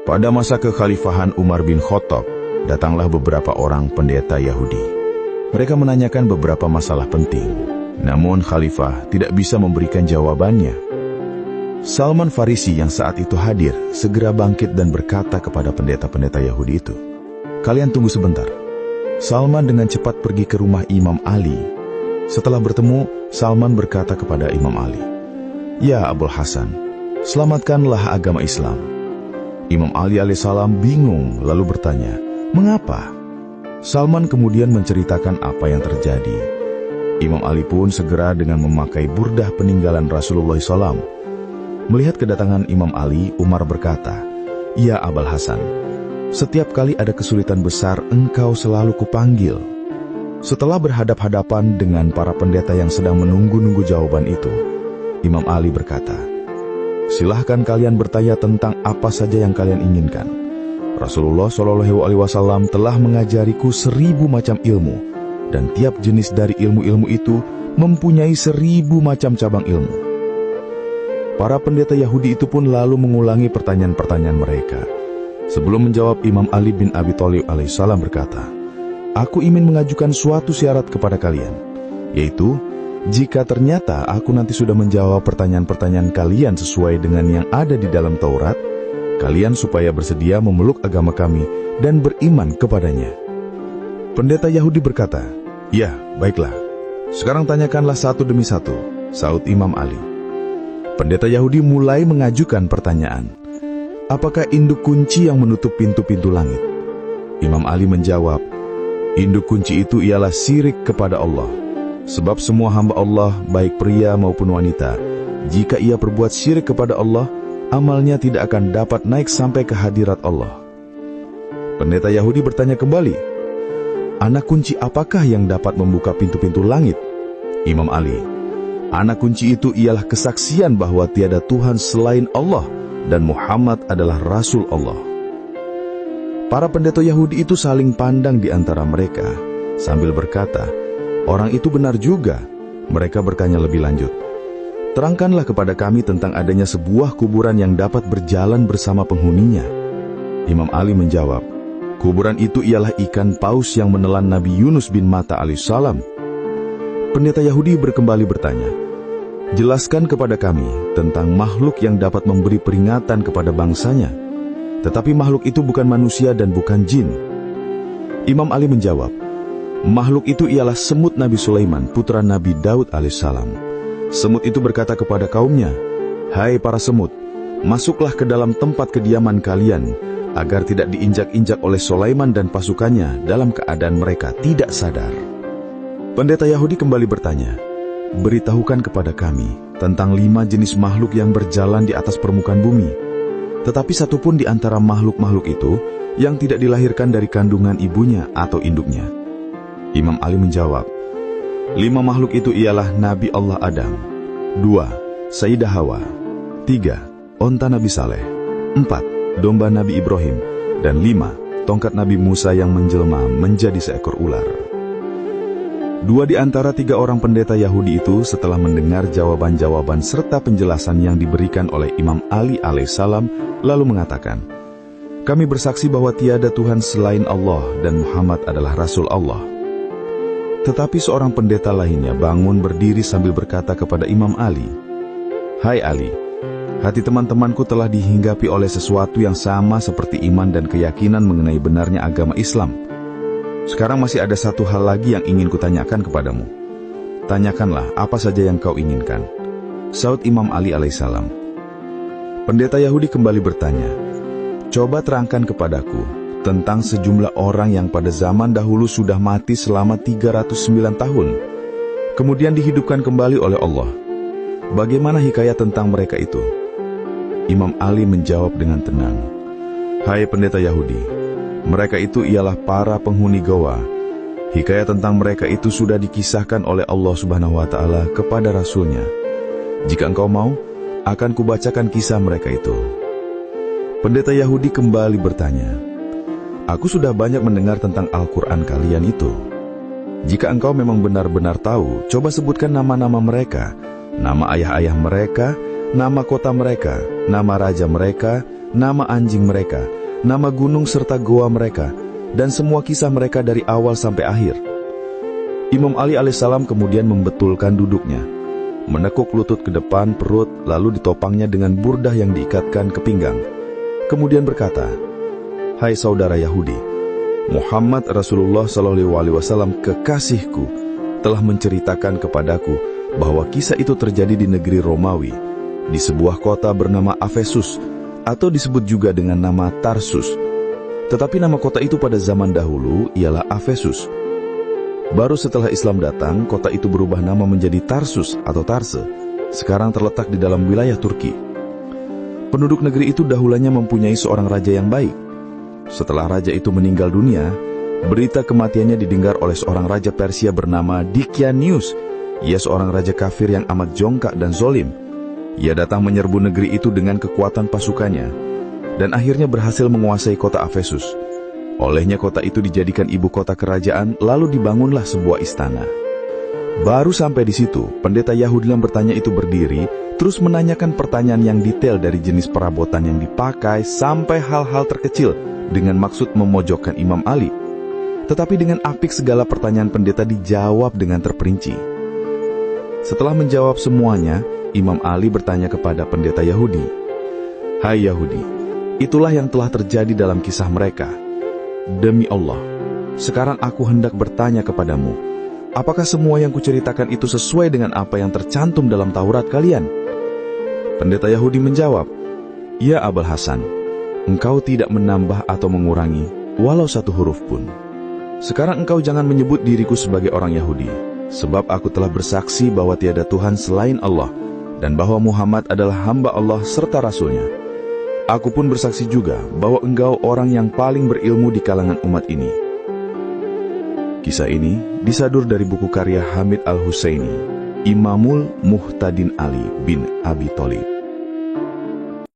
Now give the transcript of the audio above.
Pada masa kekhalifahan Umar bin Khattab, datanglah beberapa orang pendeta Yahudi. Mereka menanyakan beberapa masalah penting, namun khalifah tidak bisa memberikan jawabannya. Salman Farisi yang saat itu hadir segera bangkit dan berkata kepada pendeta-pendeta Yahudi itu, "Kalian tunggu sebentar." Salman dengan cepat pergi ke rumah Imam Ali. Setelah bertemu, Salman berkata kepada Imam Ali, "Ya Abul Hasan, selamatkanlah agama Islam." Imam Ali alaihissalam bingung lalu bertanya, "Mengapa?" Salman kemudian menceritakan apa yang terjadi. Imam Ali pun segera dengan memakai burdah peninggalan Rasulullah SAW. Melihat kedatangan Imam Ali, Umar berkata, "Ya Abul Hasan, setiap kali ada kesulitan besar, engkau selalu kupanggil." Setelah berhadap-hadapan dengan para pendeta yang sedang menunggu-nunggu jawaban itu, Imam Ali berkata, "Silahkan kalian bertanya tentang apa saja yang kalian inginkan. Rasulullah SAW telah mengajariku 1000 macam ilmu, dan tiap jenis dari ilmu-ilmu itu mempunyai 1000 macam cabang ilmu." Para pendeta Yahudi itu pun lalu mengulangi pertanyaan-pertanyaan mereka. Sebelum menjawab, Imam Ali bin Abi Thalib alaihissalam berkata, "Aku ingin mengajukan suatu syarat kepada kalian, yaitu jika ternyata aku nanti sudah menjawab pertanyaan-pertanyaan kalian sesuai dengan yang ada di dalam Taurat, kalian supaya bersedia memeluk agama kami dan beriman kepadanya." Pendeta Yahudi berkata, "Ya, baiklah. Sekarang tanyakanlah satu demi satu," saut Imam Ali. Pendeta Yahudi mulai mengajukan pertanyaan, "Apakah induk kunci yang menutup pintu-pintu langit?" Imam Ali menjawab, "Induk kunci itu ialah syirik kepada Allah. Sebab semua hamba Allah, baik pria maupun wanita, jika ia berbuat syirik kepada Allah, amalnya tidak akan dapat naik sampai ke hadirat Allah." Pendeta Yahudi bertanya kembali, "Anak kunci apakah yang dapat membuka pintu-pintu langit?" Imam Ali, "Anak kunci itu ialah kesaksian bahwa tiada Tuhan selain Allah dan Muhammad adalah Rasul Allah." Para pendeta Yahudi itu saling pandang di antara mereka sambil berkata, "Orang itu benar juga." Mereka bertanya lebih lanjut, "Terangkanlah kepada kami tentang adanya sebuah kuburan yang dapat berjalan bersama penghuninya." Imam Ali menjawab, "Kuburan itu ialah ikan paus yang menelan Nabi Yunus bin Matta alaihissalam." Pendeta Yahudi kembali bertanya, "Jelaskan kepada kami tentang makhluk yang dapat memberi peringatan kepada bangsanya, tetapi makhluk itu bukan manusia dan bukan jin." Imam Ali menjawab, "Makhluk itu ialah semut Nabi Sulaiman, putra Nabi Daud alaihissalam. Semut itu berkata kepada kaumnya, 'Hai para semut, masuklah ke dalam tempat kediaman kalian, agar tidak diinjak-injak oleh Sulaiman dan pasukannya dalam keadaan mereka tidak sadar.'" Pendeta Yahudi kembali bertanya, "Beritahukan kepada kami tentang 5 jenis makhluk yang berjalan di atas permukaan bumi, tetapi satu pun di antara makhluk-makhluk itu yang tidak dilahirkan dari kandungan ibunya atau induknya." Imam Ali menjawab, 5 makhluk itu ialah Nabi Allah Adam, 2 Sayyidah Hawa, 3 onta Nabi Saleh, 4 domba Nabi Ibrahim, dan 5 tongkat Nabi Musa yang menjelma menjadi seekor ular. 2 di antara 3 orang pendeta Yahudi itu setelah mendengar jawaban-jawaban serta penjelasan yang diberikan oleh Imam Ali alaihissalam lalu mengatakan, "Kami bersaksi bahwa tiada Tuhan selain Allah dan Muhammad adalah Rasul Allah." Tetapi seorang pendeta lainnya bangun berdiri sambil berkata kepada Imam Ali, "Hai Ali, hati teman-temanku telah dihinggapi oleh sesuatu yang sama seperti iman dan keyakinan mengenai benarnya agama Islam. Sekarang masih ada satu hal lagi yang ingin kutanyakan kepadamu. Tanyakanlah apa saja yang kau inginkan," saut Imam Ali alaihissalam. Pendeta Yahudi kembali bertanya, "Coba terangkan kepadaku tentang sejumlah orang yang pada zaman dahulu sudah mati selama 309 tahun, kemudian dihidupkan kembali oleh Allah. Bagaimana hikayat tentang mereka itu?" Imam Ali menjawab dengan tenang, "Hai pendeta Yahudi, mereka itu ialah para penghuni goa. Hikayat tentang mereka itu sudah dikisahkan oleh Allah Subhanahu wa Ta'ala kepada Rasulnya. Jika engkau mau, akan kubacakan kisah mereka itu." Pendeta Yahudi kembali bertanya, "Aku sudah banyak mendengar tentang Al-Quran kalian itu. Jika engkau memang benar-benar tahu, coba sebutkan nama-nama mereka, nama ayah-ayah mereka, nama kota mereka, nama raja mereka, nama anjing mereka, nama gunung serta goa mereka, dan semua kisah mereka dari awal sampai akhir. Imam Ali alaihissalam kemudian membetulkan duduknya, menekuk lutut ke depan perut, lalu ditopangnya dengan burdah yang diikatkan ke pinggang. Kemudian berkata, "Hai saudara Yahudi, Muhammad Rasulullah SAW kekasihku telah menceritakan kepadaku bahwa kisah itu terjadi di negeri Romawi, di sebuah kota bernama Efesus, atau disebut juga dengan nama Tarsus. Tetapi nama kota itu pada zaman dahulu ialah Efesus. Baru setelah Islam datang, kota itu berubah nama menjadi Tarsus atau Tarse. Sekarang terletak di dalam wilayah Turki. Penduduk negeri itu dahulanya mempunyai seorang raja yang baik. Setelah raja itu meninggal dunia, berita kematiannya didengar oleh seorang raja Persia bernama Dikianius. Ia seorang raja kafir yang amat jongkak dan zolim. Ia datang menyerbu negeri itu dengan kekuatan pasukannya, dan akhirnya berhasil menguasai kota Efesus. Olehnya kota itu dijadikan ibu kota kerajaan, lalu dibangunlah sebuah istana. Baru sampai di situ, pendeta Yahudi yang bertanya itu berdiri, terus menanyakan pertanyaan yang detail dari jenis perabotan yang dipakai sampai hal-hal terkecil dengan maksud memojokkan Imam Ali. Tetapi dengan apik segala pertanyaan pendeta dijawab dengan terperinci. Setelah menjawab semuanya, Imam Ali bertanya kepada pendeta Yahudi, "Hai Yahudi, itulah yang telah terjadi dalam kisah mereka. Demi Allah, sekarang aku hendak bertanya kepadamu, apakah semua yang kuceritakan itu sesuai dengan apa yang tercantum dalam Taurat kalian?" Pendeta Yahudi menjawab, "Ya Abul Hasan, engkau tidak menambah atau mengurangi walau satu huruf pun. Sekarang engkau jangan menyebut diriku sebagai orang Yahudi, sebab aku telah bersaksi bahwa tiada Tuhan selain Allah, dan bahwa Muhammad adalah hamba Allah serta Rasulnya. Aku pun bersaksi juga bahwa engkau orang yang paling berilmu di kalangan umat ini." Kisah ini disadur dari buku karya Hamid Al-Husaini, Imamul Muhtadin Ali bin Abi Thalib.